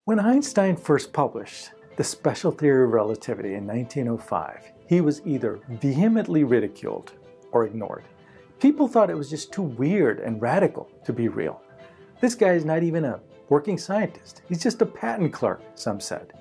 When Einstein first published the special theory of relativity in 1905, he was either vehemently ridiculed or ignored. People thought it was just too weird and radical to be real. This guy is not even a working scientist. He's just a patent clerk, some said.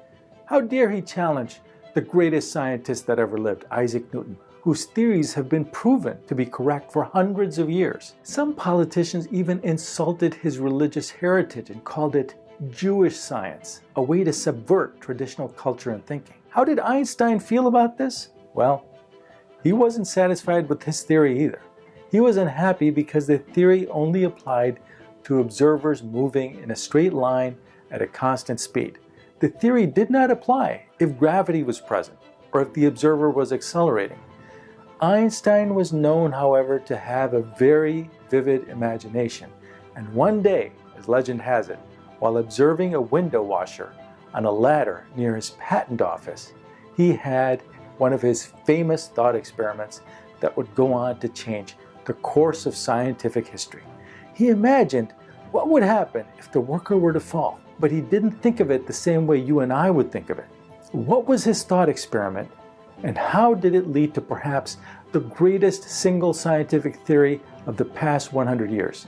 How dare he challenge the greatest scientist that ever lived, Isaac Newton, whose theories have been proven to be correct for hundreds of years. Some politicians even insulted his religious heritage and called it Jewish science, a way to subvert traditional culture and thinking. How did Einstein feel about this? Well, he wasn't satisfied with his theory either. He was unhappy because the theory only applied to observers moving in a straight line at a constant speed. The theory did not apply if gravity was present or if the observer was accelerating. Einstein was known, however, to have a very vivid imagination, and one day, as legend has it, while observing a window washer on a ladder near his patent office, he had one of his famous thought experiments that would go on to change the course of scientific history. He imagined what would happen if the worker were to fall, but he didn't think of it the same way you and I would think of it. What was his thought experiment, and how did it lead to perhaps the greatest single scientific theory of the past 100 years?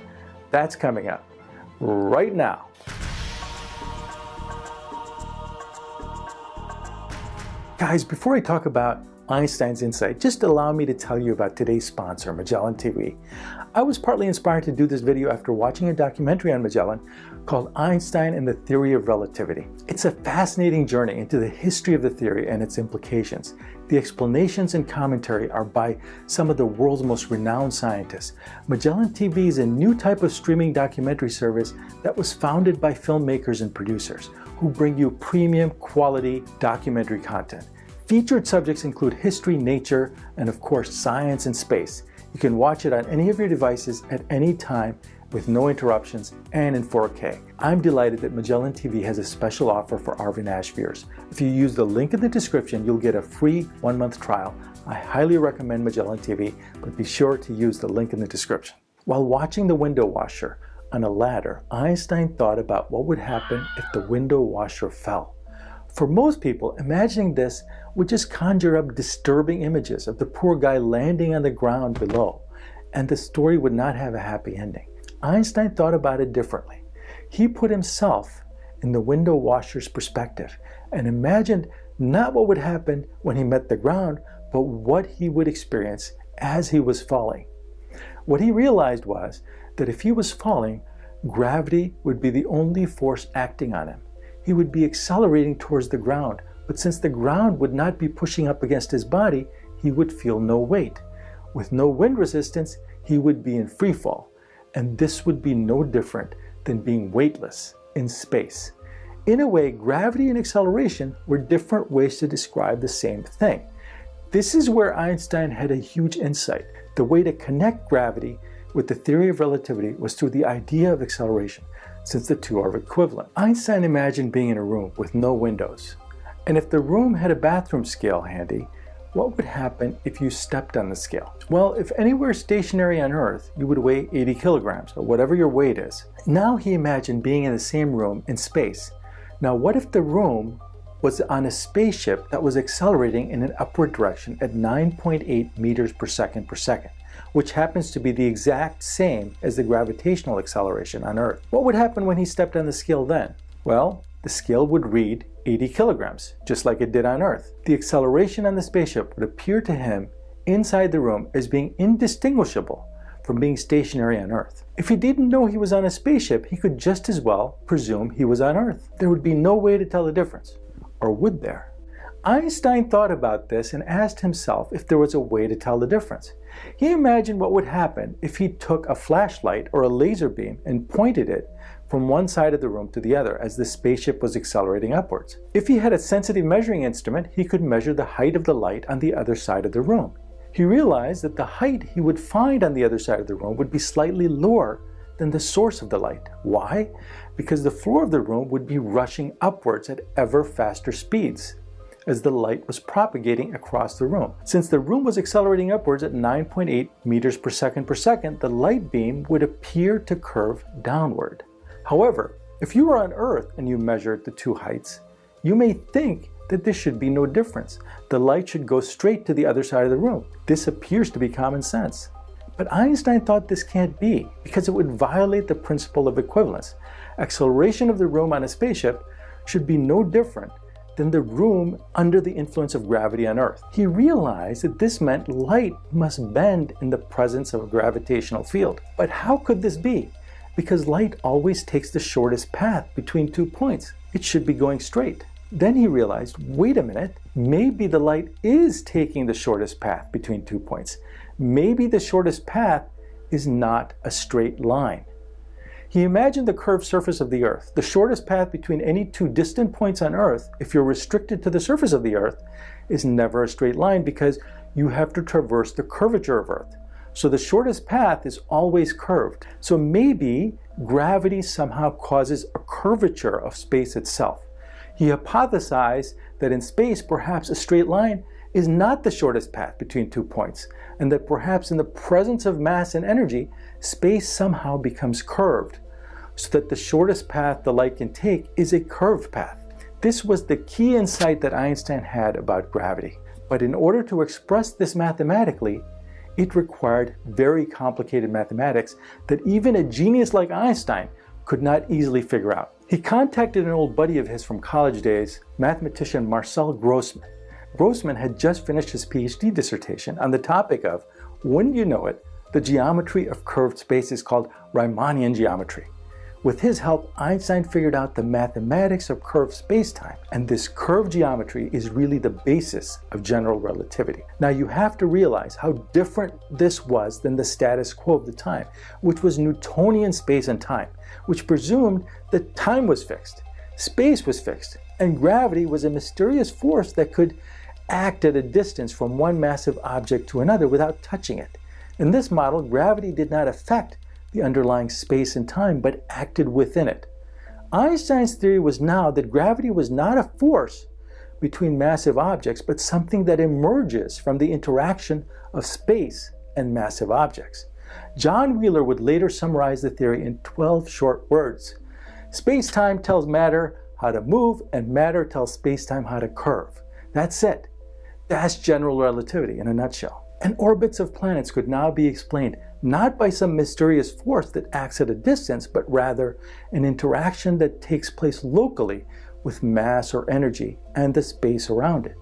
That's coming up right now. Guys, before I talk about Einstein's insight, just allow me to tell you about today's sponsor, Magellan TV. I was partly inspired to do this video after watching a documentary on Magellan called Einstein and the Theory of Relativity. It's a fascinating journey into the history of the theory and its implications. The explanations and commentary are by some of the world's most renowned scientists. Magellan TV is a new type of streaming documentary service that was founded by filmmakers and producers who bring you premium quality documentary content. Featured subjects include history, nature, and of course science and space. You can watch it on any of your devices at any time with no interruptions and in 4K. I'm delighted that Magellan TV has a special offer for Arvin Ash viewers. If you use the link in the description, you'll get a free 1-month trial. I highly recommend Magellan TV, but be sure to use the link in the description. While watching the window washer on a ladder, Einstein thought about what would happen if the window washer fell. For most people, imagining this would just conjure up disturbing images of the poor guy landing on the ground below, and the story would not have a happy ending. Einstein thought about it differently. He put himself in the window washer's perspective and imagined not what would happen when he met the ground, but what he would experience as he was falling. What he realized was that if he was falling, gravity would be the only force acting on him. He would be accelerating towards the ground, but since the ground would not be pushing up against his body, he would feel no weight. With no wind resistance, he would be in free fall. And this would be no different than being weightless in space. In a way, gravity and acceleration were different ways to describe the same thing. This is where Einstein had a huge insight. The way to connect gravity with the theory of relativity was through the idea of acceleration, since the two are equivalent. Einstein imagined being in a room with no windows. And if the room had a bathroom scale handy, what would happen if you stepped on the scale? Well, if anywhere stationary on Earth, you would weigh 80 kilograms, or whatever your weight is. Now he imagined being in the same room in space. Now what if the room was on a spaceship that was accelerating in an upward direction at 9.8 meters per second, which happens to be the exact same as the gravitational acceleration on Earth? What would happen when he stepped on the scale then? Well, the scale would read 80 kilograms, just like it did on Earth. The acceleration on the spaceship would appear to him inside the room as being indistinguishable from being stationary on Earth. If he didn't know he was on a spaceship, he could just as well presume he was on Earth. There would be no way to tell the difference. Or would there? Einstein thought about this and asked himself if there was a way to tell the difference. He imagined what would happen if he took a flashlight or a laser beam and pointed it from one side of the room to the other as the spaceship was accelerating upwards. If he had a sensitive measuring instrument, he could measure the height of the light on the other side of the room. He realized that the height he would find on the other side of the room would be slightly lower than the source of the light. Why? Because the floor of the room would be rushing upwards at ever faster speeds as the light was propagating across the room. Since the room was accelerating upwards at 9.8 meters per second, the light beam would appear to curve downward. However, If you were on Earth and you measured the two heights, you may think that there should be no difference. The light should go straight to the other side of the room. This appears to be common sense. But Einstein thought this can't be because it would violate the principle of equivalence. Acceleration of the room on a spaceship should be no different than the room under the influence of gravity on Earth. He realized that this meant light must bend in the presence of a gravitational field. But how could this be? Because light always takes the shortest path between 2 points. It should be going straight. Then he realized, wait a minute, maybe the light is taking the shortest path between 2 points. Maybe the shortest path is not a straight line. He imagined the curved surface of the Earth. The shortest path between any two distant points on Earth, if you're restricted to the surface of the Earth, is never a straight line because you have to traverse the curvature of Earth. So the shortest path is always curved. So maybe gravity somehow causes a curvature of space itself. He hypothesized that in space, perhaps a straight line is not the shortest path between 2 points, and that perhaps in the presence of mass and energy, space somehow becomes curved, so that the shortest path the light can take is a curved path. This was the key insight that Einstein had about gravity. But in order to express this mathematically, it required very complicated mathematics that even a genius like Einstein could not easily figure out. He contacted an old buddy of his from college days, mathematician Marcel Grossman. Grossman had just finished his PhD dissertation on the topic of, wouldn't you know it, the geometry of curved space is called Riemannian geometry. With his help, Einstein figured out the mathematics of curved spacetime, and this curved geometry is really the basis of general relativity. Now you have to realize how different this was than the status quo of the time, which was Newtonian space and time, which presumed that time was fixed, space was fixed, and gravity was a mysterious force that could act at a distance from one massive object to another without touching it. In this model, gravity did not affect the underlying space and time, but acted within it. Einstein's theory was now that gravity was not a force between massive objects, but something that emerges from the interaction of space and massive objects. John Wheeler would later summarize the theory in 12 short words. Space-time tells matter how to move, and matter tells space-time how to curve. That's it. That's general relativity in a nutshell. And orbits of planets could now be explained not by some mysterious force that acts at a distance, but rather an interaction that takes place locally with mass or energy and the space around it.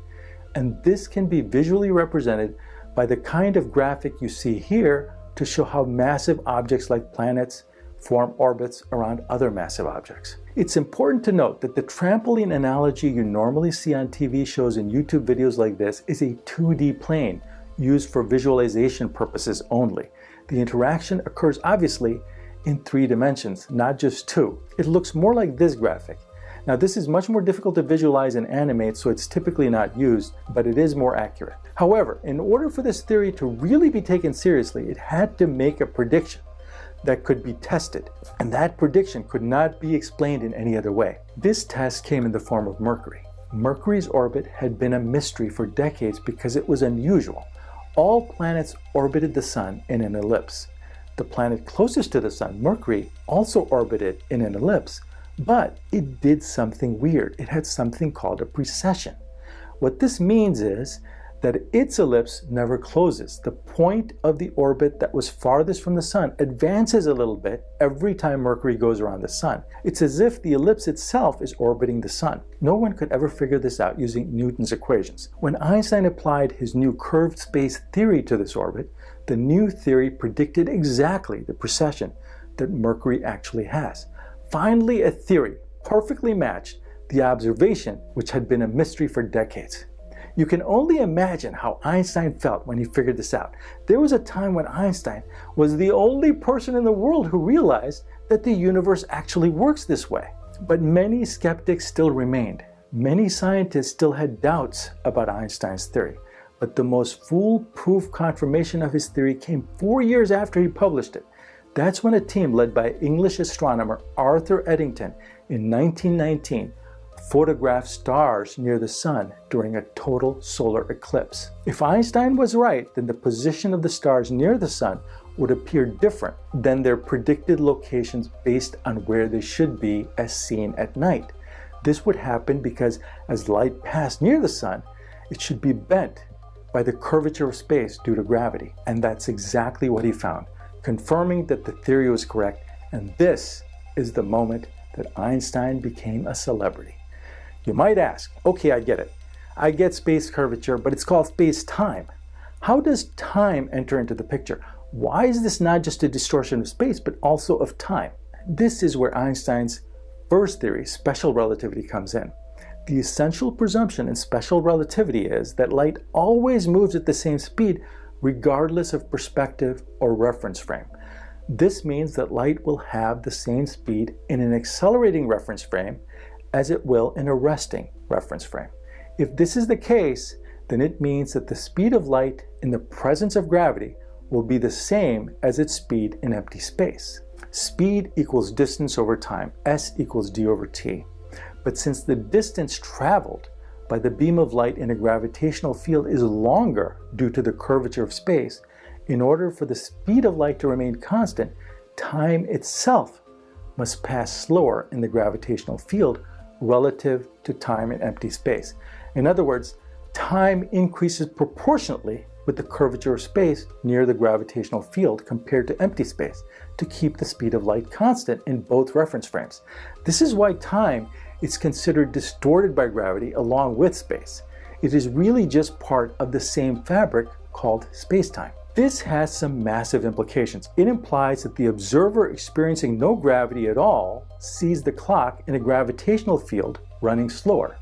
And this can be visually represented by the kind of graphic you see here to show how massive objects like planets form orbits around other massive objects. It's important to note that the trampoline analogy you normally see on TV shows and YouTube videos like this is a 2D plane used for visualization purposes only. The interaction occurs obviously in 3 dimensions, not just 2. It looks more like this graphic. Now this is much more difficult to visualize and animate, so it's typically not used, but it is more accurate. However, in order for this theory to really be taken seriously, it had to make a prediction that could be tested, and that prediction could not be explained in any other way. This test came in the form of Mercury. Mercury's orbit had been a mystery for decades because it was unusual. All planets orbited the Sun in an ellipse. The planet closest to the Sun, Mercury, also orbited in an ellipse, but it did something weird. It had something called a precession. What this means is that its ellipse never closes. The point of the orbit that was farthest from the Sun advances a little bit every time Mercury goes around the Sun. It's as if the ellipse itself is orbiting the Sun. No one could ever figure this out using Newton's equations. When Einstein applied his new curved space theory to this orbit, the new theory predicted exactly the precession that Mercury actually has. Finally, a theory perfectly matched the observation which had been a mystery for decades. You can only imagine how Einstein felt when he figured this out. There was a time when Einstein was the only person in the world who realized that the universe actually works this way. But many skeptics still remained. Many scientists still had doubts about Einstein's theory. But the most foolproof confirmation of his theory came 4 years after he published it. That's when a team led by English astronomer Arthur Eddington in 1919 photographed stars near the Sun during a total solar eclipse. If Einstein was right, then the position of the stars near the Sun would appear different than their predicted locations based on where they should be as seen at night. This would happen because as light passed near the sun, it should be bent by the curvature of space due to gravity. And that's exactly what he found, confirming that the theory was correct. And this is the moment that Einstein became a celebrity. You might ask, okay, I get it. I get space curvature, but it's called space-time. How does time enter into the picture? Why is this not just a distortion of space, but also of time? This is where Einstein's first theory, special relativity, comes in. The essential presumption in special relativity is that light always moves at the same speed, regardless of perspective or reference frame. This means that light will have the same speed in an accelerating reference frame as it will in a resting reference frame. If this is the case, then it means that the speed of light in the presence of gravity will be the same as its speed in empty space. Speed equals distance over time, s equals d over t. But since the distance traveled by the beam of light in a gravitational field is longer due to the curvature of space, in order for the speed of light to remain constant, time itself must pass slower in the gravitational field relative to time in empty space. In other words, time increases proportionately with the curvature of space near the gravitational field compared to empty space to keep the speed of light constant in both reference frames. This is why time is considered distorted by gravity along with space. It is really just part of the same fabric called space-time. This has some massive implications. It implies that the observer experiencing no gravity at all sees the clock in a gravitational field running slower.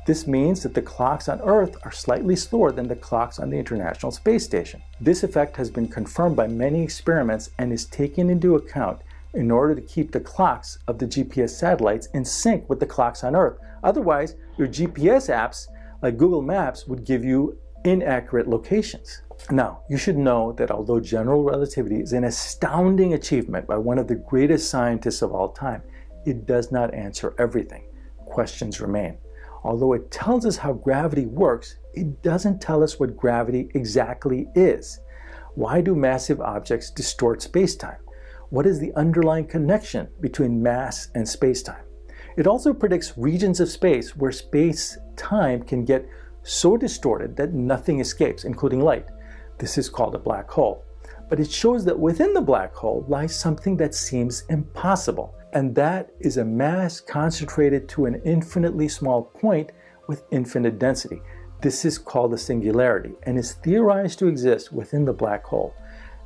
This means that the clocks on Earth are slightly slower than the clocks on the International Space Station. This effect has been confirmed by many experiments and is taken into account in order to keep the clocks of the GPS satellites in sync with the clocks on Earth. Otherwise, your GPS apps like Google Maps would give you inaccurate locations. Now, you should know that although general relativity is an astounding achievement by one of the greatest scientists of all time, it does not answer everything. Questions remain. Although it tells us how gravity works, it doesn't tell us what gravity exactly is. Why do massive objects distort space-time? What is the underlying connection between mass and space-time? It also predicts regions of space where space-time can get so distorted that nothing escapes, including light. This is called a black hole. But it shows that within the black hole lies something that seems impossible, and that is a mass concentrated to an infinitely small point with infinite density. This is called a singularity and is theorized to exist within the black hole.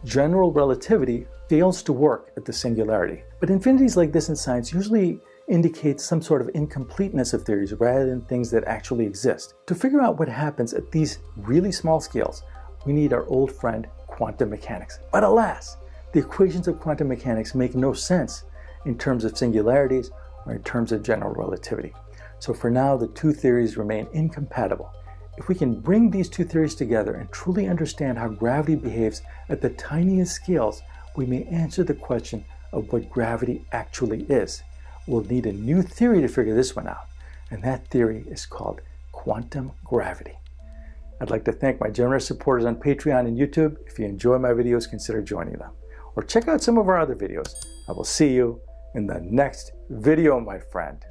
General relativity fails to work at the singularity. But infinities like this in science usually indicate some sort of incompleteness of theories rather than things that actually exist. To figure out what happens at these really small scales, we need our old friend quantum mechanics. But alas, the equations of quantum mechanics make no sense in terms of singularities or in terms of general relativity. So for now, the two theories remain incompatible. If we can bring these two theories together and truly understand how gravity behaves at the tiniest scales, we may answer the question of what gravity actually is. We'll need a new theory to figure this one out, and that theory is called quantum gravity. I'd like to thank my generous supporters on Patreon and YouTube. If you enjoy my videos, consider joining them. Or check out some of our other videos. I will see you in the next video, my friend.